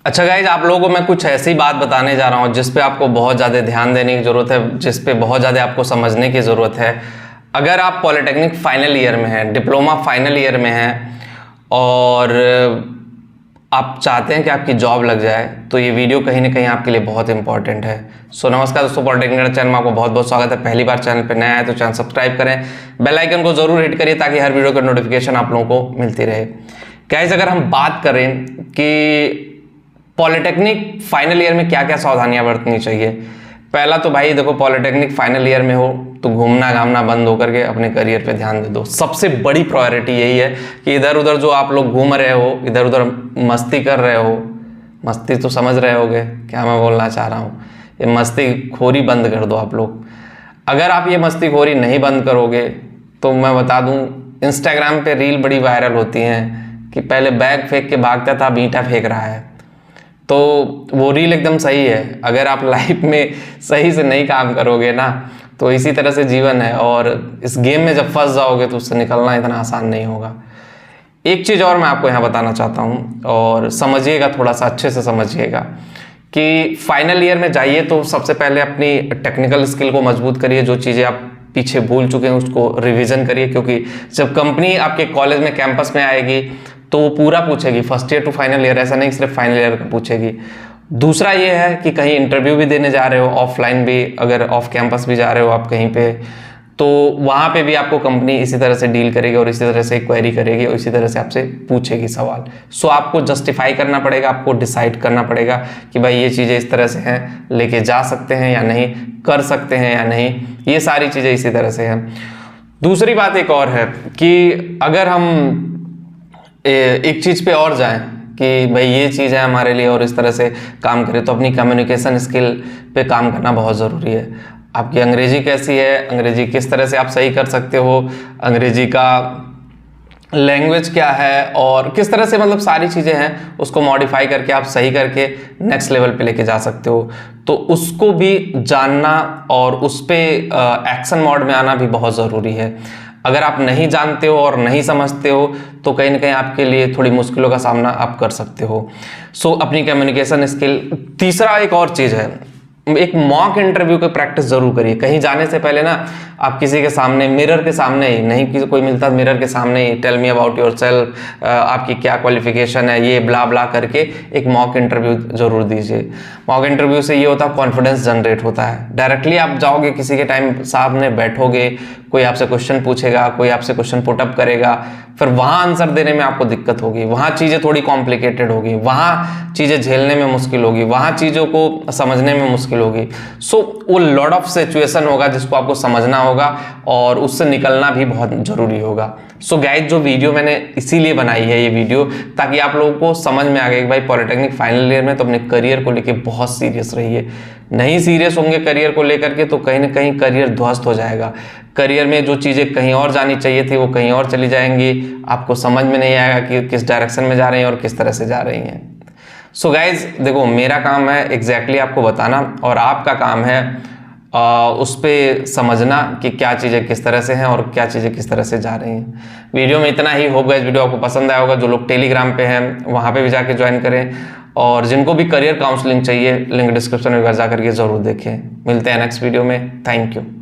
अच्छा गाइज, आप लोगों को मैं कुछ ऐसी बात बताने जा रहा हूँ जिस पे आपको बहुत ज़्यादा ध्यान देने की ज़रूरत है, जिस पे बहुत ज़्यादा आपको समझने की ज़रूरत है। अगर आप पॉलिटेक्निक फाइनल ईयर में हैं, डिप्लोमा फाइनल ईयर में हैं और आप चाहते हैं कि आपकी जॉब लग जाए, तो ये वीडियो कहीं ना कहीं आपके लिए बहुत इंपॉर्टेंट है। सो नमस्कार दोस्तों, पॉलिटेक्निक चैनल में आपको बहुत बहुत स्वागत है। पहली बार चैनल पर नया है तो चैनल सब्सक्राइब करें, बेल आइकन को जरूर हिट करिए ताकि हर वीडियो का नोटिफिकेशन आप लोगों को मिलती रहे। गाइस, अगर हम बात करें कि पॉलिटेक्निक फाइनल ईयर में क्या क्या सावधानियां बरतनी चाहिए, पहला तो भाई देखो, पॉलिटेक्निक फाइनल ईयर में हो तो घूमना घामना बंद होकर के अपने करियर पे ध्यान दे दो। सबसे बड़ी प्रायोरिटी यही है कि इधर उधर जो आप लोग घूम रहे हो, इधर उधर मस्ती कर रहे हो, मस्ती तो समझ रहे होगे क्या मैं बोलना चाह रहा हूँ, ये मस्ती खोरी बंद कर दो आप लोग। अगर आप ये मस्ती खोरी नहीं बंद करोगे तो मैं बता दूँ, इंस्टाग्राम पे रील बड़ी वायरल होती हैं कि पहले बैग फेंक के भागता था, अब ईंटा फेंक रहा है। तो वो रील एकदम सही है। अगर आप लाइफ में सही से नहीं काम करोगे ना, तो इसी तरह से जीवन है और इस गेम में जब फंस जाओगे तो उससे निकलना इतना आसान नहीं होगा। एक चीज़ और मैं आपको यहाँ बताना चाहता हूँ और समझिएगा, थोड़ा सा अच्छे से समझिएगा कि फाइनल ईयर में जाइए तो सबसे पहले अपनी टेक्निकल स्किल को मजबूत करिए। जो चीज़ें आप पीछे भूल चुके हैं उसको रिवीजन करिए, क्योंकि जब कंपनी आपके कॉलेज में कैंपस में आएगी तो वो पूरा पूछेगी, first year to final year, ऐसा नहीं सिर्फ फाइनल ईयर का पूछेगी। दूसरा ये है कि कहीं इंटरव्यू भी देने जा रहे हो, ऑफलाइन भी, अगर ऑफ कैंपस भी जा रहे हो आप कहीं पे, तो वहाँ पे भी आपको कंपनी इसी तरह से डील करेगी और इसी तरह से क्वेरी करेगी और इसी तरह से आपसे पूछेगी सवाल। सो आपको जस्टिफाई करना पड़ेगा, आपको डिसाइड करना पड़ेगा कि भाई ये चीज़ें इस तरह से हैं, लेके जा सकते हैं या नहीं, कर सकते हैं या नहीं, ये सारी चीज़ें इसी तरह से हैं। दूसरी बात एक और है कि अगर हम एक चीज़ पे और जाएं कि भाई ये चीज़ है हमारे लिए और इस तरह से काम करें, तो अपनी कम्युनिकेशन स्किल पे काम करना बहुत ज़रूरी है। आपकी अंग्रेजी कैसी है, अंग्रेजी किस तरह से आप सही कर सकते हो, अंग्रेजी का लैंग्वेज क्या है और किस तरह से, मतलब सारी चीज़ें हैं, उसको मॉडिफाई करके आप सही करके नेक्स्ट लेवल पे लेके जा सकते हो। तो उसको भी जानना और उस पर एक्शन मोड में आना भी बहुत ज़रूरी है। अगर आप नहीं जानते हो और नहीं समझते हो तो कहीं ना कहीं आपके लिए थोड़ी मुश्किलों का सामना आप कर सकते हो। सो अपनी कम्युनिकेशन स्किल। तीसरा एक और चीज़ है, एक मॉक इंटरव्यू की प्रैक्टिस जरूर करिए। कहीं जाने से पहले ना आप किसी के सामने, मिरर के सामने ही, नहीं किसी कोई मिलता मिरर के सामने ही, tell me about yourself, आपकी क्या क्वालिफिकेशन है, ये ब्ला ब्ला करके एक मॉक इंटरव्यू जरूर दीजिए। मॉक इंटरव्यू से ये होता है, कॉन्फिडेंस जनरेट होता है। डायरेक्टली आप जाओगे किसी के टाइम सामने बैठोगे, कोई आपसे क्वेश्चन पूछेगा, कोई आपसे क्वेश्चन पुटअप करेगा, फिर वहाँ आंसर देने में आपको दिक्कत होगी, वहाँ चीज़ें थोड़ी कॉम्प्लिकेटेड होगी, वहाँ चीज़ें झेलने में मुश्किल होगी, वहाँ चीज़ों को समझने में मुश्किल होगी। सो वो लॉट ऑफ सिचुएशन होगा जिसको आपको समझना होगा और उससे निकलना भी बहुत ज़रूरी होगा। सो गाइस, जो वीडियो मैंने इसीलिए बनाई है ये वीडियो, ताकि आप लोगों को समझ में आ गया कि भाई पॉलिटेक्निक फाइनल ईयर में तो अपने करियर को लेके बहुत सीरियस रहिए। नहीं सीरियस होंगे करियर को लेकर के तो कहीं ना कहीं करियर ध्वस्त हो जाएगा। करियर में जो चीज़ें कहीं और जानी चाहिए थी वो कहीं और चली जाएंगी, आपको समझ में नहीं आएगा कि किस डायरेक्शन में जा रही हैं और किस तरह से जा रही हैं। सो गाइज देखो, मेरा काम है एग्जैक्टली आपको बताना और आपका काम है उस पर समझना कि क्या चीज़ें किस तरह से हैं और क्या चीज़ें किस तरह से जा रही हैं। वीडियो में इतना ही। होप गाइस वीडियो आपको पसंद आया होगा। जो लोग टेलीग्राम पे हैं वहाँ पे भी जाके ज्वाइन करें और जिनको भी करियर काउंसलिंग चाहिए लिंक डिस्क्रिप्शन में जा करके ज़रूर देखें। मिलते हैं नेक्स्ट वीडियो में। Thank you.